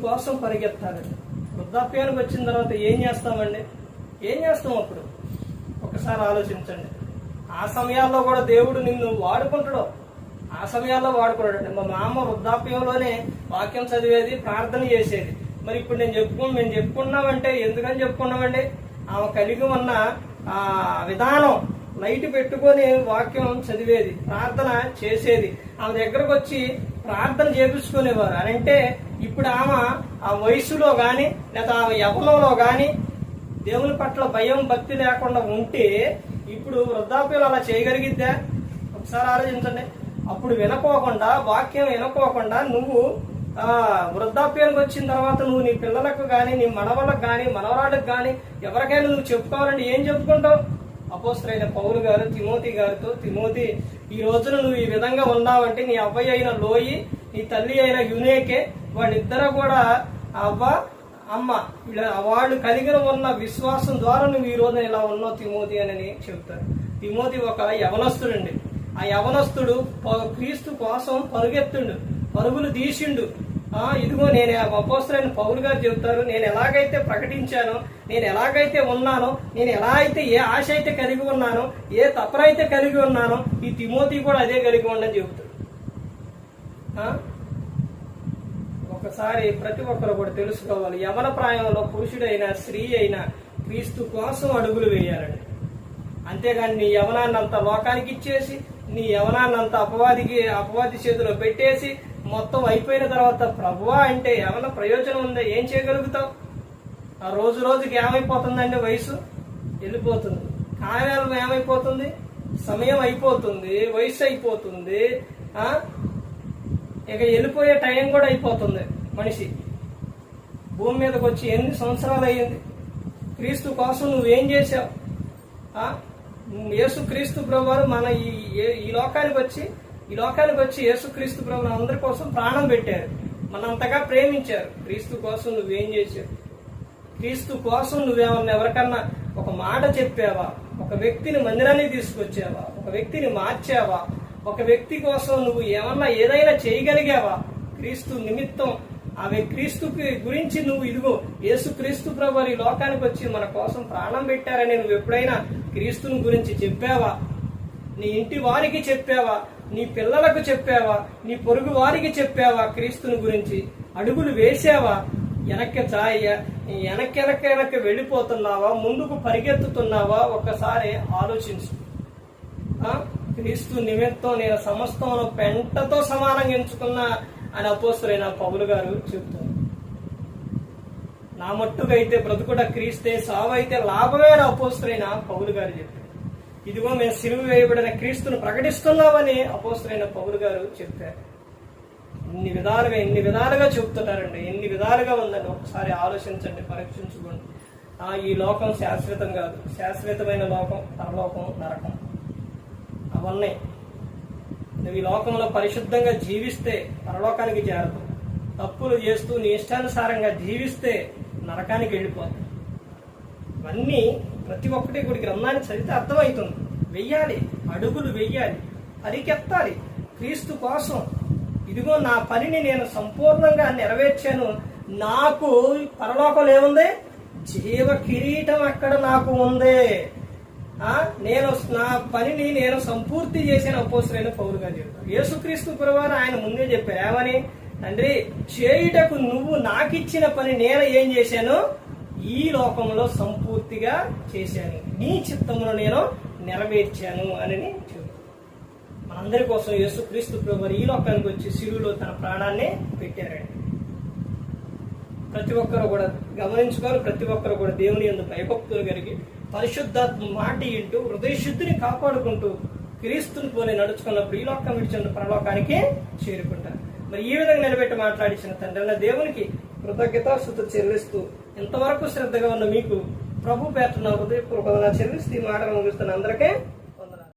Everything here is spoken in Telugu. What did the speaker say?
కోసం పరిగెత్తాలండి. వృద్ధాప్యానికి వచ్చిన తర్వాత ఏం చేస్తామండి? ఏం చేస్తాం అప్పుడు? ఒకసారి ఆలోచించండి. ఆ సమయాల్లో కూడా దేవుడు నిన్ను వాడుకుంటాడు. ఆ సమయాల్లో వాడుకున్నాడండి. మా మామ వృద్ధాప్యంలోనే వాక్యం చదివేది, ప్రార్థన చేసేది. మరి ఇప్పుడు మేము చెప్పుకున్నామంటే ఎందుకని చెప్పుకున్నామండి? ఆమె కలిగి ఉన్న ఆ విధానం, లైట్ పెట్టుకొని వాక్యం చదివేది, ప్రార్థన చేసేది. ఆమె దగ్గరకు వచ్చి ప్రార్థన చేపించుకునేవారు. అని అంటే ఇప్పుడు ఆమె ఆ వయసులో గాని లేదా ఆమె యవ్వనంలో గాని దేవుని పట్ల భయం భక్తి లేకుండా ఉంటే ఇప్పుడు వృద్ధాప్యంలో అలా చేయగలిగిద్దా? ఒకసారి ఆలోచించండి. అప్పుడు వినకోకుండా, వాక్యం వినకోకుండా నువ్వు వృద్ధాప్యానికి వచ్చిన తర్వాత నువ్వు నీ పిల్లలకు గాని, నీ మనవలకు గాని, మనవరాళ్ళకు గాని ఎవరికైనా నువ్వు చెప్పుకోవాలంటే ఏం చెప్పుకుంటావు? అపోస్తలుడైన పౌలు గారు తిమోతి గారితో, తిమోతి, ఈ రోజున నువ్వు ఈ విధంగా ఉన్నావంటే నీ అబ్బాయి అయిన లోయి, నీ తల్లి అయిన యునేకే, వాళ్ళిద్దరూ కూడా అవ్వ అమ్మ వాళ్ళు కలిగిన ఉన్న విశ్వాసం ద్వారా నువ్వు ఈ రోజున ఇలా ఉన్నావు తిమోతి అని చెప్తారు. తిమోతి ఒక యవనస్తుడండి. ఆ యవనస్తుడు క్రీస్తు కోసం పరుగెత్తుండు, పరుగులు తీసిండు. ఇదిగో నేను అపోస్తలుడైన పౌలు గారు చెప్తారు, నేను ఎలాగైతే ప్రకటించానో, నేను ఎలాగైతే ఉన్నానో, నేను ఎలా అయితే ఏ ఆశ అయితే కలిగి ఉన్నానో, ఏ తపనైతే కలిగి ఉన్నానో, ఈ తిమోతి కూడా అదే కలిగి ఉండని చెబుతాడు. ఒకసారి ప్రతి ఒక్కరు కూడా తెలుసుకోవాలి, యవన ప్రాయంలో పురుషుడైనా స్త్రీ అయినా క్రీస్తు కోసం అడుగులు వేయాలండి. అంతేగాని నీ యవనాన్నంతా లోకానికి ఇచ్చేసి, నీ యవనాన్నంతా అపవాది చేతిలో పెట్టేసి మొత్తం అయిపోయిన తర్వాత ప్రభువా అంటే ఏమైనా ప్రయోజనం ఉందా? ఏం చేయగలుగుతావు? ఆ రోజు రోజుకి ఏమైపోతుందండి? వయసు వెళ్ళిపోతుంది, కాయాలు ఏమైపోతుంది, సమయం అయిపోతుంది, వయసు అయిపోతుంది, ఇక వెళ్ళిపోయే టైం కూడా అయిపోతుంది. మనిషి భూమి మీదకి వచ్చి ఎన్ని సంవత్సరాలు అయ్యింది? క్రీస్తు కోసం నువ్వేం చేశావు? యేసు క్రీస్తు ప్రభువారు మన ఈ లోకానికి వచ్చి యేసు క్రీస్తు ప్రభు అందరి కోసం ప్రాణం పెట్టారు, మన అంతగా ప్రేమించారు. క్రీస్తు కోసం నువ్వేం చేశావు? క్రీస్తు కోసం నువ్వేమన్నా ఎవరికన్నా ఒక మాట చెప్పావా? ఒక వ్యక్తిని మందిరానికి తీసుకొచ్చావా? ఒక వ్యక్తిని మార్చావా? ఒక వ్యక్తి కోసం నువ్వు ఏదైనా చేయగలిగావా? క్రీస్తు నిమిత్తం క్రీస్తుకి గురించి నువ్వు ఇదిగో యేసు క్రీస్తు ప్రభు ఈ లోకానికి వచ్చి మన కోసం ప్రాణం పెట్టారని నువ్వు ఎప్పుడైనా క్రీస్తుని గురించి చెప్పావా? నీ ఇంటి వారికి చెప్పావా? నీ పిల్లలకు చెప్పావా? నీ పొరుగు వారికి చెప్పావా? క్రీస్తుని గురించి అడుగులు వేసావా? వెనక్కి వెళ్ళిపోతున్నావా? ముందుకు పరిగెత్తుతున్నావా? ఒక్కసారి ఆలోచించు. క్రీస్తు నిమిత్తం నేను సమస్తమును పెంటతో సమానంగా ఎంచుకున్నా అని అపోస్తలుడైన పౌలు గారు చెప్తారు. నా మట్టుకైతే బ్రతుకుట క్రీస్తే, సావైతే లాభమే అని అపోస్తలుడైన పౌలు గారు చెప్పారు. ఇదిగో మేము సిలువ వేయబడిన క్రీస్తును ప్రకటిస్తున్నామని అపోస్తలుడైన పౌలు గారు చెప్పారు. ఇన్ని విధాలుగా చెప్తున్నారండి. ఎన్ని విధాలుగా ఉందండి. ఒకసారి ఆలోచించండి, పరీక్షించుకోండి. ఈ లోకం శాశ్వతం కాదు. శాశ్వతమైన లోకం పరలోకం, నరకం అవన్నీ. నువ్వు ఈ లోకంలో పరిశుద్ధంగా జీవిస్తే పరలోకానికి చేరదు. తప్పులు చేస్తూ నీ ఇష్టానుసారంగా జీవిస్తే నరకానికి వెళ్ళిపోతావు. ఇవన్నీ ప్రతి ఒక్కటి కూడా గ్రంథాన్ని చదివితే అర్థమవుతుంది. వెయ్యాలి, అడుగులు వెయ్యాలి, పరిగెత్తాలి క్రీస్తు కోసం. ఇదిగో నా పనిని నేను సంపూర్ణంగా నెరవేర్చాను, నాకు పరలోకంలో ఏముంది? జీవ కిరీటం అక్కడ నాకు ఉంది. నేను నా పనిని నేను సంపూర్తి చేసిన అపోస్తలుడైన పౌలు గారు చెప్తారు. యేసుక్రీస్తు ప్రభువారు ఆయన ముందే చెప్పారు, ఏమని? తండ్రి, చేయుటకు నువ్వు నాకిచ్చిన పని నేను ఏం చేశాను? ఈ లోకంలో సంపూర్తిగా చేశాను, నీ చిత్తమును నేను నెరవేర్చాను అని చెప్తారు. మనందరి కోసం యేసుక్రీస్తు ప్రభువారు ఈ లోకానికి వచ్చి సిలువలో తన ప్రాణాన్ని పెట్టారండి. ప్రతి ఒక్కరు కూడా గమనించుకోవాలి. ప్రతి ఒక్కరు కూడా దేవుని యందు భయభక్తులు కలిగి పరిశుద్ధాత్మ మాట ఇంటూ హృదయ శుద్ధిని కాపాడుకుంటూ క్రీస్తుని పోలి నడుచుకున్నప్పుడు ఈ లోకం విడిచిన పరలోకానికి చేరుకుంటారు. మరి ఈ విధంగా నిలబెట్టి మాట్లాడించిన తండ్రి దేవునికి కృతజ్ఞతాస్తుతులు చెల్లిస్తూ ఎంతవరకు శ్రద్ధగా ఉన్న మీకు ప్రభు పేరున హృదయపూర్వకంగా చెల్లిస్తూ ఈ మాటలు ముగిస్తున్న అందరికీ